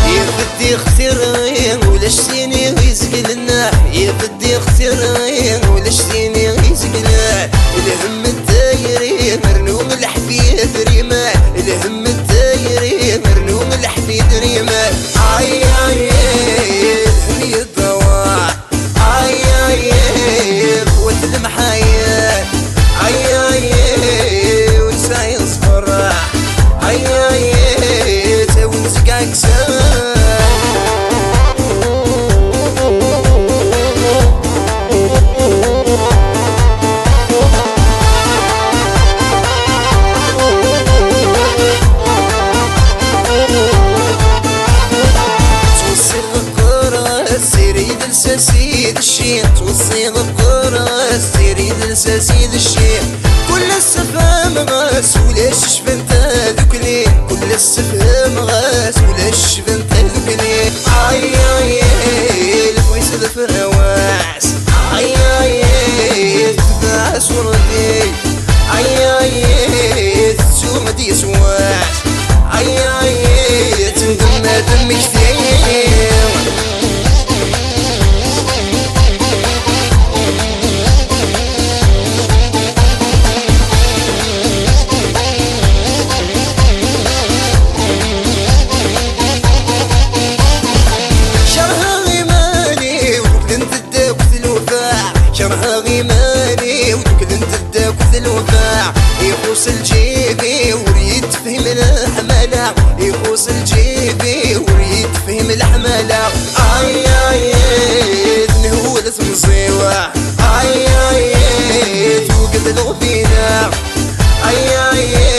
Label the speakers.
Speaker 1: يفدي اختيرين ولاش سيني يسقلنا، يفدي اختيرين ولاش سيني يسقلنا. الهم الدايري مرنوم الحفيد ريما، الهم الدايري مرنوم الحفيد ريما. اي اي الهم يضوع، اي اي قوة المحايا، اي اي ونسى يصفر، اي اي تونسك عكسان. سيد الشيخ توصي غفورة سيري لنسى سيد الشيخ. كل السفام غاس ولاش شفنت هذوك ليه، كل السفام غاس ولاش شفنت هذوك ليه. اي اي الفويس الفرواس، اي اي تبعس وردي، اي اي تسوم دي سواس، اي اي تندم دم كثير. شرها غيماني وتوكل انت الداك في الوفاع. يخوص الجيبي وريد تفهم الحمالة، يخوص الجيبي وريد تفهم الحمالة. اي اي تنهولت مصيوة، اي اي توقد الغفينة، اي اي